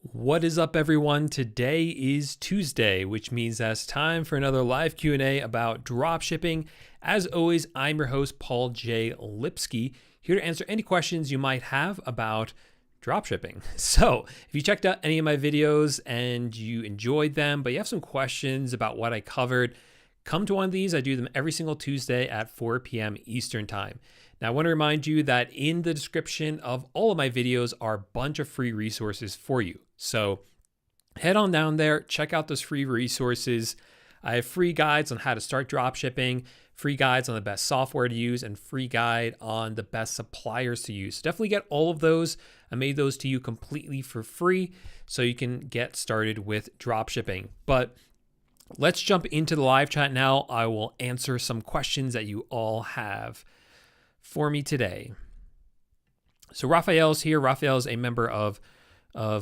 What is up, everyone? Today is Tuesday, which means that's time for another live Q&A about dropshipping. As always, I'm your host, Paul J. Lipsky, here to answer any questions you might have about dropshipping. So if you checked out any of my videos and you enjoyed them, but you have some questions about what I covered, come to one of these. I do them every single Tuesday at 4 p.m. Eastern Time. Now, I want to remind you that in the description of all of my videos are a bunch of free resources for you. So head on down there, check out those free resources. I have free guides on how to start dropshipping, free guides on the best software to use, and free guide on the best suppliers to use. So definitely get all of those. I made those to you completely for free so you can get started with dropshipping. But let's jump into the live chat now. I will answer some questions that you all have for me today. So Raphael's here. Raphael's a member of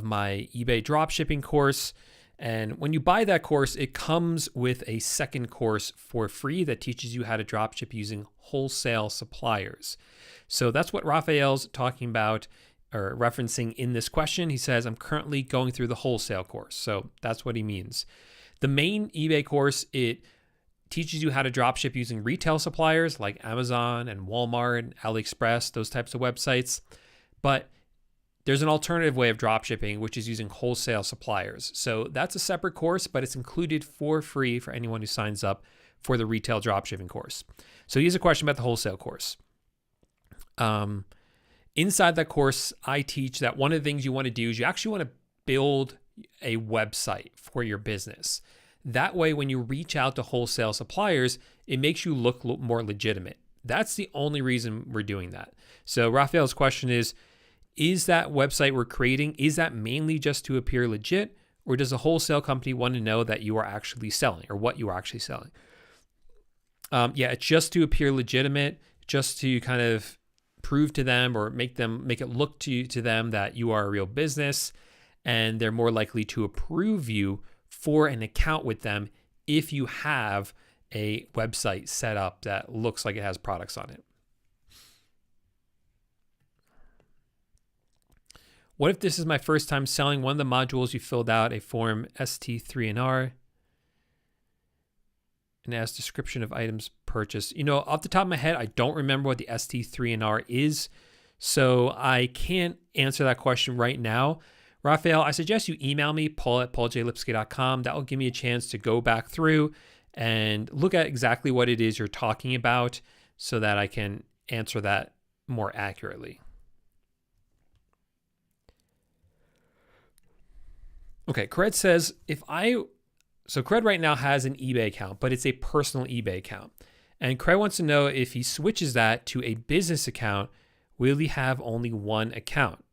my eBay dropshipping course. And when you buy that course, it comes with a second course for free that teaches you how to dropship using wholesale suppliers. So that's what Raphael's talking about or referencing in this question. He says, I'm currently going through the wholesale course. So that's what he means. The main eBay course, it teaches you how to dropship using retail suppliers like Amazon and Walmart and AliExpress, those types of websites. But there's an alternative way of dropshipping, which is using wholesale suppliers. So that's a separate course, but it's included for free for anyone who signs up for the retail dropshipping course. So here's a question about the wholesale course. Inside that course, I teach that one of the things you want to do is you actually want to build a website for your business. That way, when you reach out to wholesale suppliers, it makes you look more legitimate. That's the only reason we're doing that. So Raphael's question is that website we're creating, is that mainly just to appear legit, or does a wholesale company want to know that you are actually selling or what you are actually selling? Yeah, it's just to appear legitimate, just to kind of prove to them or make it look to them that you are a real business, and they're more likely to approve you for an account with them if you have a website set up that looks like it has products on it. What if this is my first time selling one of the modules you filled out a form ST3NR and as description of items purchased? You know, off the top of my head, I don't remember what the ST3NR is, so I can't answer that question right now. Raphael, I suggest you email me, paul@pauljlipsky.com. That will give me a chance to go back through and look at exactly what it is you're talking about so that I can answer that more accurately. Okay, Cred says, so Cred right now has an eBay account, but it's a personal eBay account. And Cred wants to know if he switches that to a business account, will he have only one account?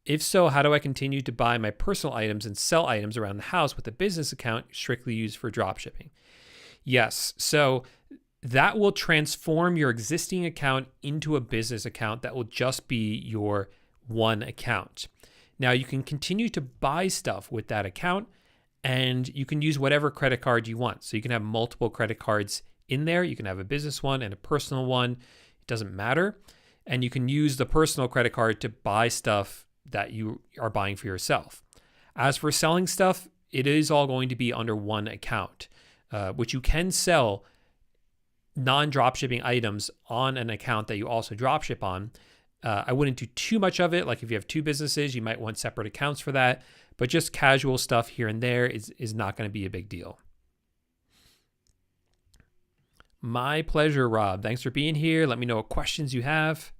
If so, how do I continue to buy my personal items and sell items around the house with a business account strictly used for dropshipping? Yes, so that will transform your existing account into a business account that will just be your one account. Now, you can continue to buy stuff with that account, and you can use whatever credit card you want. So you can have multiple credit cards in there. You can have a business one and a personal one. It doesn't matter. And you can use the personal credit card to buy stuff that you are buying for yourself. As for selling stuff, it is all going to be under one account, which you can sell non-dropshipping items on an account that you also dropship on. I wouldn't do too much of it. Like if you have two businesses, you might want separate accounts for that, but just casual stuff here and there is not going to be a big deal. My pleasure, Rob. Thanks for being here. Let me know what questions you have.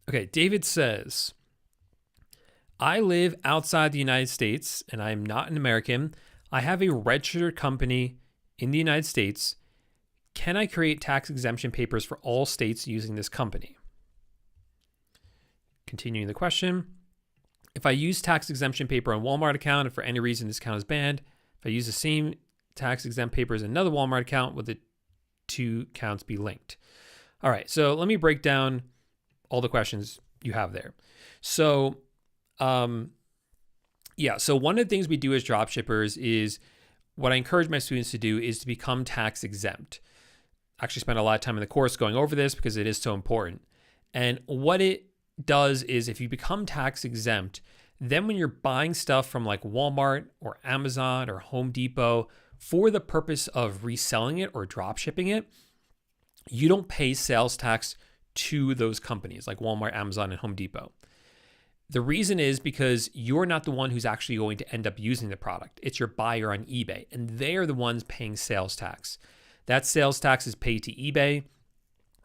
Okay, David says, I live outside the United States and I am not an American. I have a registered company in the United States. Can I create tax exemption papers for all states using this company? Continuing the question, if I use tax exemption paper on Walmart account and for any reason this account is banned, if I use the same tax exempt papers in another Walmart account, will the two accounts be linked? All right, so let me break down all the questions you have there. So, so one of the things we do as dropshippers is what I encourage my students to do is to become tax exempt. actually spend a lot of time in the course going over this because it is so important. And what it does is if you become tax exempt, then when you're buying stuff from like Walmart or Amazon or Home Depot for the purpose of reselling it or drop shipping it, you don't pay sales tax to those companies like Walmart, Amazon, and Home Depot. The reason is because you're not the one who's actually going to end up using the product. It's your buyer on eBay, and they're the ones paying sales tax. That sales tax is paid to eBay.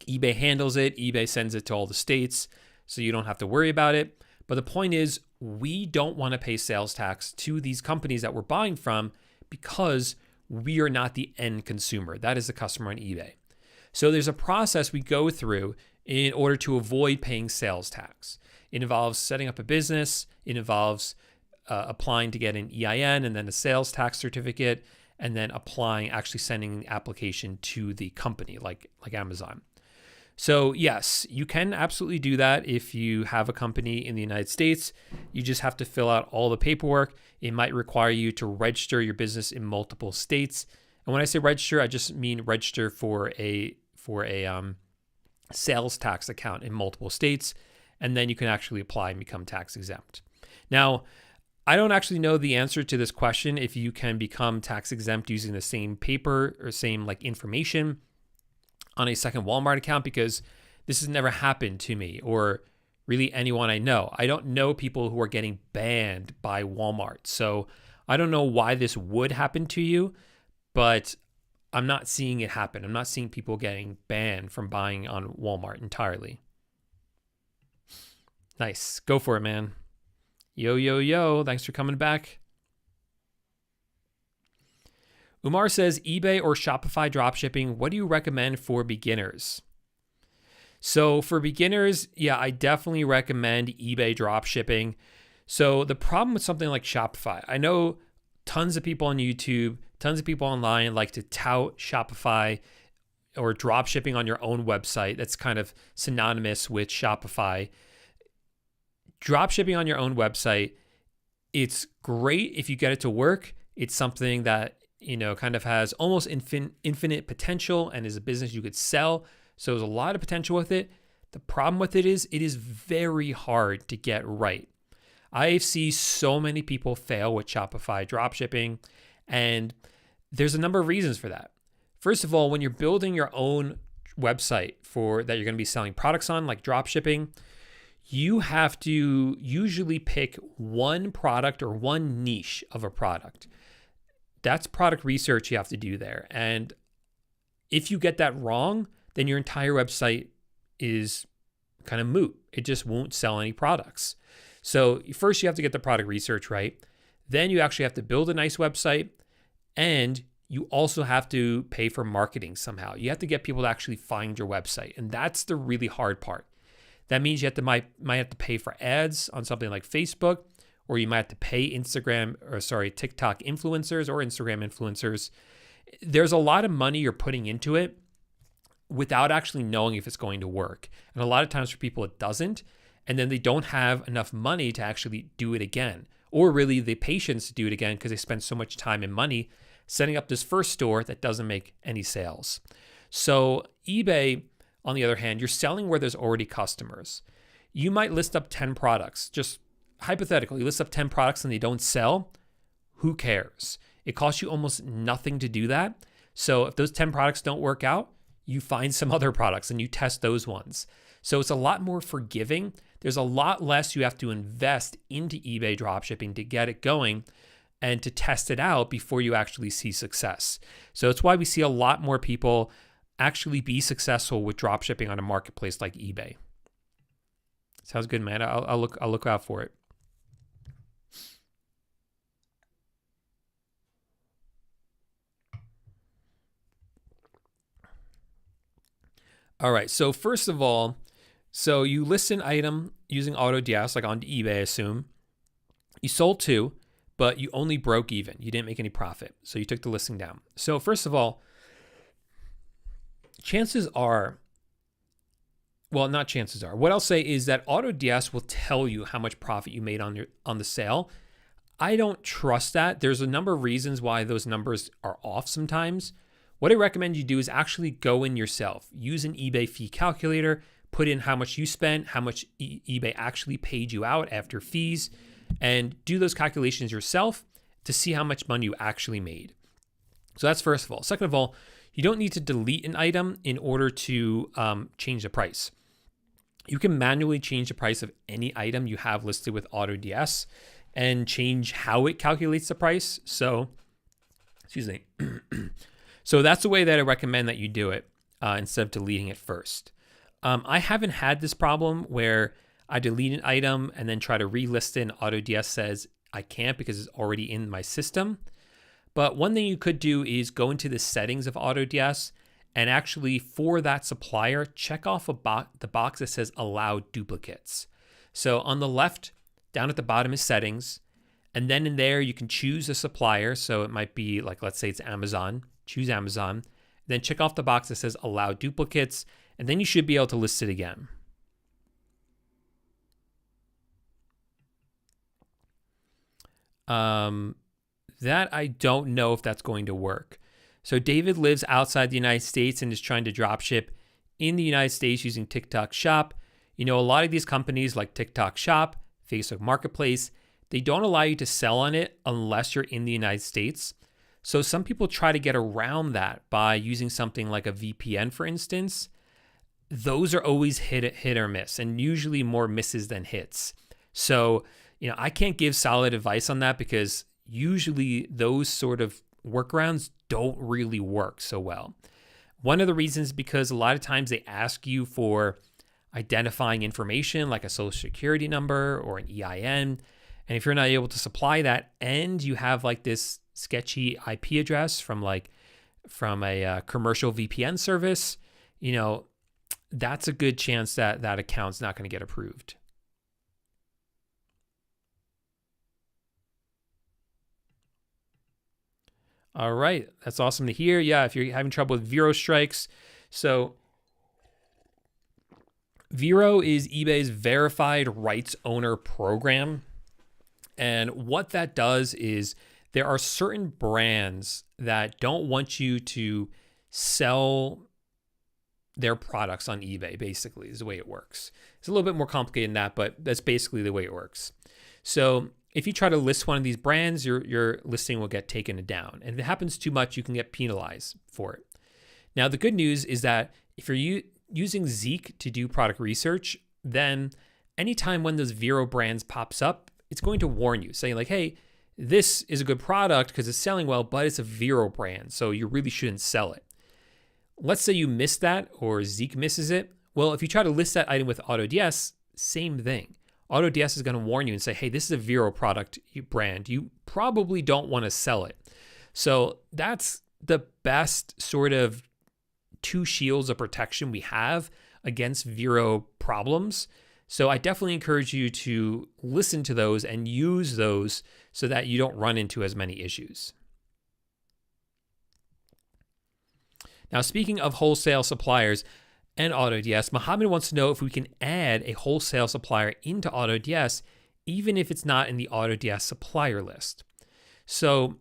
eBay handles it. eBay sends it to all the states, so you don't have to worry about it. But the point is, we don't want to pay sales tax to these companies that we're buying from because we are not the end consumer. That is the customer on eBay. So there's a process we go through in order to avoid paying sales tax. It involves setting up a business. It involves applying to get an EIN and then a sales tax certificate, and then actually sending the application to the company like Amazon. So yes, you can absolutely do that if you have a company in the United States. You just have to fill out all the paperwork. It might require you to register your business in multiple states. And when I say register, I just mean register for a sales tax account in multiple states. And then you can actually apply and become tax exempt. Now, I don't actually know the answer to this question if you can become tax exempt using the same paper or same like information on a second Walmart account, because this has never happened to me or really anyone I know. I don't know people who are getting banned by Walmart. So I don't know why this would happen to you, but I'm not seeing it happen. I'm not seeing people getting banned from buying on Walmart entirely. Nice. Go for it, man. Yo, yo, yo. Thanks for coming back. Umar says, eBay or Shopify dropshipping, what do you recommend for beginners? So for beginners, yeah, I definitely recommend eBay dropshipping. So the problem with something like Shopify, I know tons of people on YouTube, tons of people online like to tout Shopify or dropshipping on your own website. That's kind of synonymous with Shopify. Dropshipping on your own website, it's great if you get it to work. It's something that, kind of has almost infinite potential and is a business you could sell. So there's a lot of potential with it. The problem with it is very hard to get right. I see so many people fail with Shopify dropshipping, and there's a number of reasons for that. First of all, when you're building your own website that you're going to be selling products on, like dropshipping, you have to usually pick one product or one niche of a product. That's product research you have to do there. And if you get that wrong, then your entire website is kind of moot. It just won't sell any products. So first you have to get the product research right. Then you actually have to build a nice website, and you also have to pay for marketing somehow. You have to get people to actually find your website. And that's the really hard part. That means you might have to pay for ads on something like Facebook, or you might have to pay TikTok influencers or Instagram influencers. There's a lot of money you're putting into it without actually knowing if it's going to work. And a lot of times for people, it doesn't. And then they don't have enough money to actually do it again, or really the patience to do it again because they spend so much time and money setting up this first store that doesn't make any sales. So eBay, on the other hand, you're selling where there's already customers. You might list up 10 products. Just hypothetically, you list up 10 products and they don't sell. Who cares? It costs you almost nothing to do that. So if those 10 products don't work out, you find some other products and you test those ones. So it's a lot more forgiving. There's a lot less you have to invest into eBay dropshipping to get it going and to test it out before you actually see success. So it's why we see a lot more people actually be successful with dropshipping on a marketplace like eBay. Sounds good, man. I'll look out for it. All right. So first of all, you list an item using AutoDS, like on eBay, I assume. You sold 2, but you only broke even. You didn't make any profit. So you took the listing down. So first of all, what I'll say is that AutoDS will tell you how much profit you made on the sale. I don't trust that. There's a number of reasons why those numbers are off sometimes. What I recommend you do is actually go in yourself, use an eBay fee calculator, put in how much you spent, how much eBay actually paid you out after fees, and do those calculations yourself to see how much money you actually made. So that's first of all. Second of all, you don't need to delete an item in order to change the price. You can manually change the price of any item you have listed with AutoDS and change how it calculates the price. So, excuse me. So that's the way that I recommend that you do it instead of deleting it first. I haven't had this problem where I delete an item and then try to relist it and AutoDS says I can't because it's already in my system. But one thing you could do is go into the settings of AutoDS and actually for that supplier, check off the box that says allow duplicates. So on the left, down at the bottom is settings. And then in there, you can choose a supplier. So it might be like, let's say it's Amazon, choose Amazon. Then check off the box that says allow duplicates. And then you should be able to list it again. That I don't know if that's going to work. So David lives outside the United States and is trying to drop ship in the United States using TikTok Shop. You know, a lot of these companies like TikTok Shop, Facebook Marketplace, they don't allow you to sell on it unless you're in the United States. So some people try to get around that by using something like a VPN, for instance. Those are always hit or miss, and usually more misses than hits. So, you know, I can't give solid advice on that because usually those sort of workarounds don't really work so well. One of the reasons is because a lot of times they ask you for identifying information like a social security number or an EIN. And if you're not able to supply that and you have like this sketchy IP address from a commercial VPN service, you know, that's a good chance that that account's not going to get approved. All right, that's awesome to hear. Yeah, if you're having trouble with Vero strikes, so Vero is eBay's verified rights owner program. And what that does is there are certain brands that don't want you to sell their products on eBay, basically, is the way it works. It's a little bit more complicated than that, but that's basically the way it works. So if you try to list one of these brands, your listing will get taken down. And if it happens too much, you can get penalized for it. Now, the good news is that if you're using Zeek to do product research, then anytime when those Vero brands pops up, it's going to warn you, saying like, hey, this is a good product because it's selling well, but it's a Vero brand, so you really shouldn't sell it. Let's say you miss that or Zeek misses it. Well, if you try to list that item with AutoDS, same thing. AutoDS is going to warn you and say, hey, this is a Vero product brand. You probably don't want to sell it. So that's the best sort of two shields of protection we have against Vero problems. So I definitely encourage you to listen to those and use those so that you don't run into as many issues. Now, speaking of wholesale suppliers and AutoDS, Mohammed wants to know if we can add a wholesale supplier into AutoDS, even if it's not in the AutoDS supplier list. So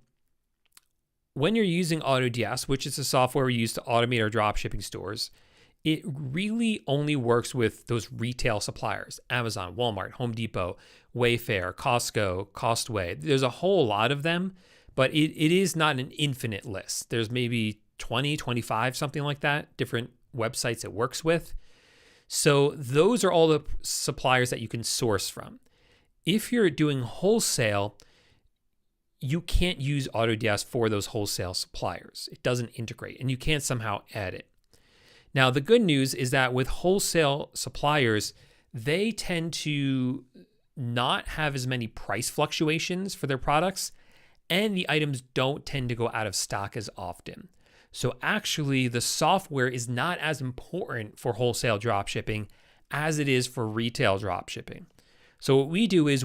when you're using AutoDS, which is the software we use to automate our dropshipping stores, it really only works with those retail suppliers: Amazon, Walmart, Home Depot, Wayfair, Costco, Costway. There's a whole lot of them, but it is not an infinite list. There's maybe 20, 25, something like that, different websites it works with. So those are all the suppliers that you can source from. If you're doing wholesale, you can't use AutoDS for those wholesale suppliers. It doesn't integrate, and you can't somehow add it. Now, the good news is that with wholesale suppliers, they tend to not have as many price fluctuations for their products, and the items don't tend to go out of stock as often. So actually, the software is not as important for wholesale dropshipping as it is for retail dropshipping. So what we do is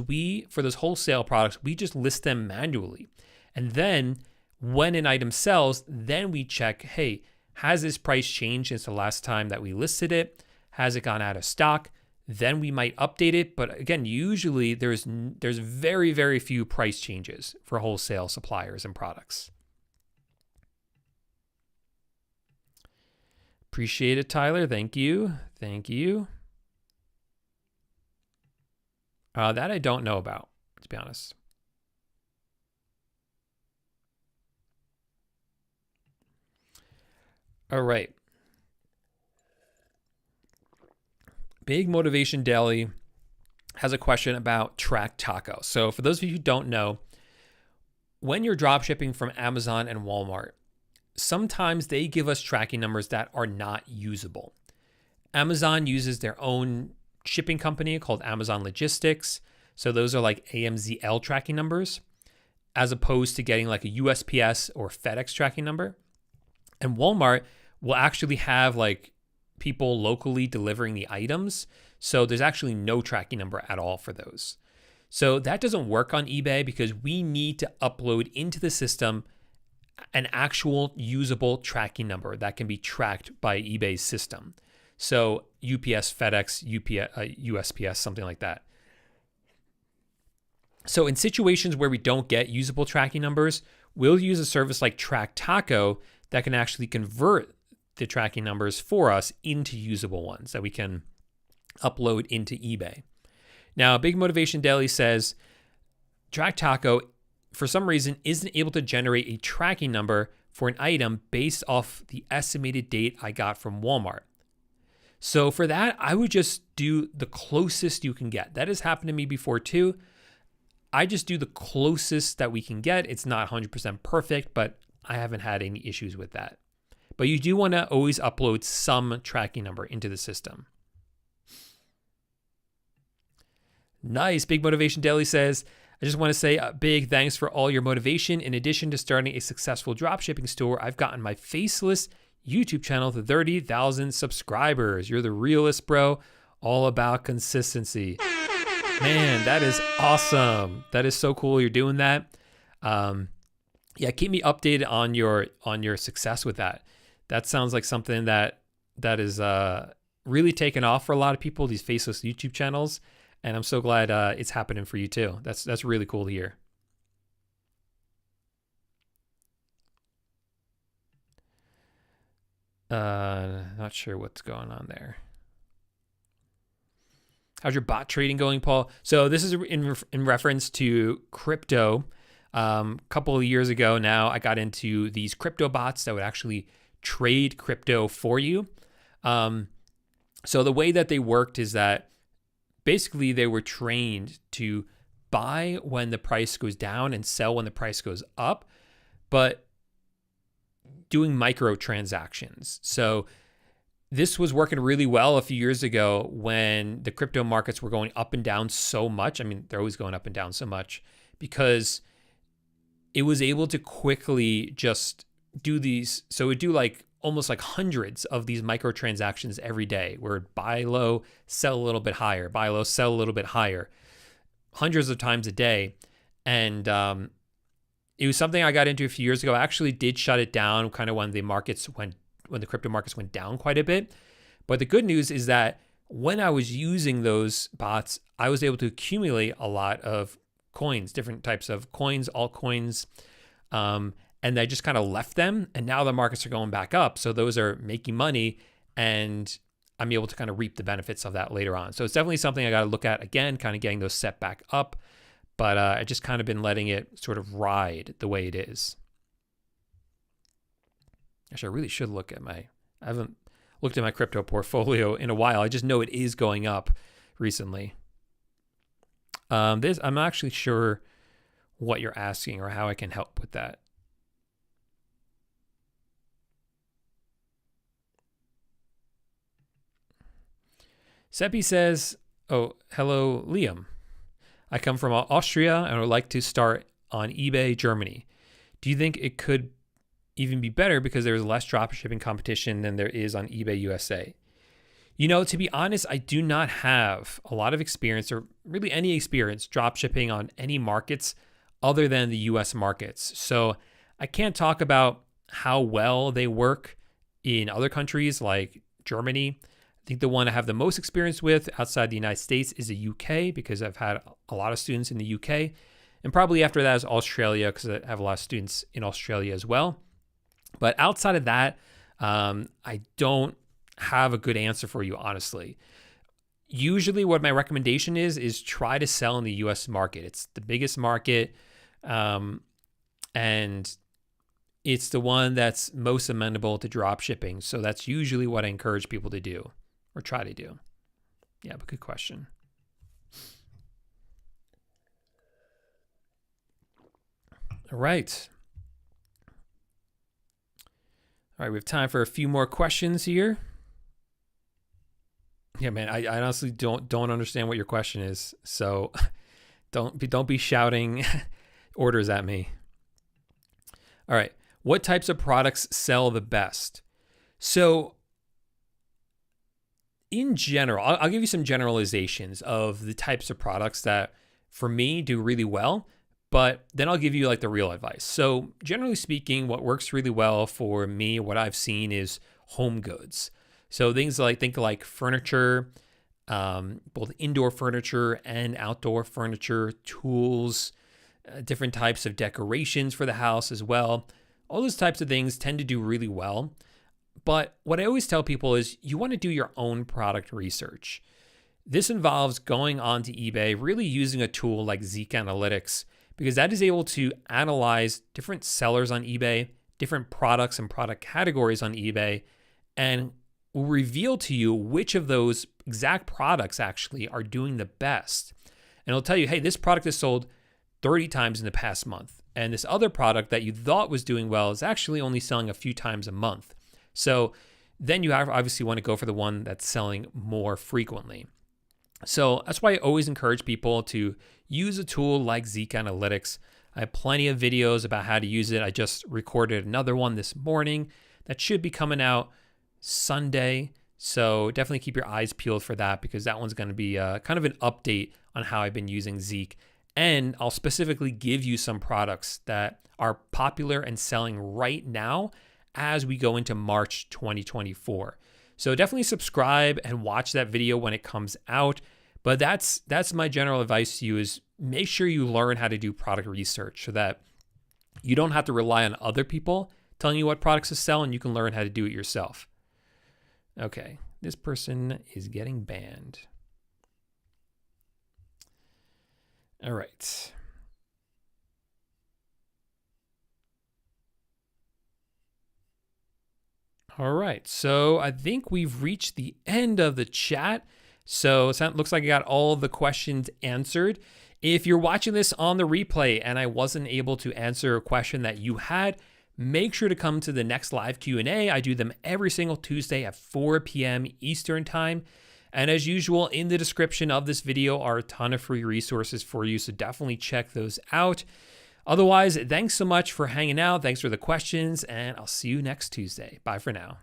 for those wholesale products, we just list them manually. And then when an item sells, then we check, hey, has this price changed since the last time that we listed it? Has it gone out of stock? Then we might update it. But again, usually there's very, very few price changes for wholesale suppliers and products. Appreciate it, Tyler. Thank you. Thank you. That I don't know about, to be honest. All right. Big Motivation Daily has a question about Track Taco. So for those of you who don't know, when you're drop shipping from Amazon and Walmart, sometimes they give us tracking numbers that are not usable. Amazon uses their own shipping company called Amazon Logistics. So those are like AMZL tracking numbers, as opposed to getting like a USPS or FedEx tracking number. And Walmart will actually have like people locally delivering the items. So there's actually no tracking number at all for those. So that doesn't work on eBay because we need to upload into the system an actual usable tracking number that can be tracked by eBay's system. So UPS, FedEx, USPS, something like that. So in situations where we don't get usable tracking numbers, we'll use a service like Track Taco that can actually convert the tracking numbers for us into usable ones that we can upload into eBay. Now, Big Motivation Daily says Track Taco, for some reason, isn't able to generate a tracking number for an item based off the estimated date I got from Walmart. So for that, I would just do the closest you can get. That has happened to me before too. I just do the closest that we can get. It's not 100% perfect, but I haven't had any issues with that. But you do want to always upload some tracking number into the system. Nice. Big Motivation Daily says, I just want to say a big thanks for all your motivation. In addition to starting a successful dropshipping store, I've gotten my faceless YouTube channel to 30,000 subscribers. You're the realest, bro. All about consistency. Man, that is awesome. That is so cool you're doing that. Yeah, keep me updated on your success with that. That sounds like something that is really taken off for a lot of people, these faceless YouTube channels. And I'm so glad it's happening for you too. That's really cool to hear. Not sure what's going on there. How's your bot trading going, Paul? So this is in reference to crypto. A couple of years ago now, I got into these crypto bots that would actually trade crypto for you. So the way that they worked is that basically they were trained to buy when the price goes down and sell when the price goes up, but doing microtransactions. So this was working really well a few years ago when the crypto markets were going up and down so much. I mean, they're always going up and down so much because it was able to quickly just do these. So it would do like almost like hundreds of these microtransactions every day where it'd buy low, sell a little bit higher, buy low, sell a little bit higher, hundreds of times a day. And it was something I got into a few years ago. I actually did shut it down kind of when the crypto markets went down quite a bit. But the good news is that when I was using those bots, I was able to accumulate a lot of coins, different types of coins, altcoins, and I just kind of left them. And now the markets are going back up. So those are making money and I'm able to kind of reap the benefits of that later on. So it's definitely something I got to look at again, kind of getting those set back up. But I just kind of been letting it sort of ride the way it is. Actually, I really should look at I haven't looked at my crypto portfolio in a while. I just know it is going up recently. I'm not actually sure what you're asking or how I can help with that. Seppi says, oh, hello, Liam. I come from Austria and would like to start on eBay Germany. Do you think it could even be better because there is less dropshipping competition than there is on eBay USA? You know, to be honest, I do not have a lot of experience or really any experience dropshipping on any markets other than the US markets. So I can't talk about how well they work in other countries like Germany. I think the one I have the most experience with outside the United States is the UK because I've had a lot of students in the UK. And probably after that is Australia because I have a lot of students in Australia as well. But outside of that, I don't have a good answer for you, honestly. Usually what my recommendation is try to sell in the US market. It's the biggest market, and it's the one that's most amenable to drop shipping. So that's usually what I encourage people to do or try to do. Yeah, but good question. All right. All right, we have time for a few more questions here. Yeah, man, I honestly don't understand what your question is. So don't be shouting orders at me. All right. What types of products sell the best? So in general, I'll give you some generalizations of the types of products that for me do really well, but then I'll give you like the real advice. So generally speaking, what works really well for me, what I've seen is home goods. So things like, think like furniture, both indoor furniture and outdoor furniture, tools, different types of decorations for the house as well. All those types of things tend to do really well. But what I always tell people is you want to do your own product research. This involves going onto eBay, really using a tool like Zeek Analytics, because that is able to analyze different sellers on eBay, different products and product categories on eBay, and will reveal to you which of those exact products actually are doing the best. And it'll tell you, hey, this product is sold 30 times in the past month. And this other product that you thought was doing well is actually only selling a few times a month. So then you obviously want to go for the one that's selling more frequently. So that's why I always encourage people to use a tool like Zeek Analytics. I have plenty of videos about how to use it. I just recorded another one this morning that should be coming out Sunday. So definitely keep your eyes peeled for that, because that one's going to be kind of an update on how I've been using Zeek. And I'll specifically give you some products that are popular and selling right now as we go into March 2024. So definitely subscribe and watch that video when it comes out. But that's my general advice to you, is make sure you learn how to do product research so that you don't have to rely on other people telling you what products to sell, and you can learn how to do it yourself. Okay, this person is getting banned. All right. All right, so I think we've reached the end of the chat. So it looks like I got all of the questions answered. If you're watching this on the replay and I wasn't able to answer a question that you had, make sure to come to the next live Q&A. I do them every single Tuesday at 4 p.m. Eastern time. And as usual, in the description of this video are a ton of free resources for you, so definitely check those out. Otherwise, thanks so much for hanging out. Thanks for the questions, and I'll see you next Tuesday. Bye for now.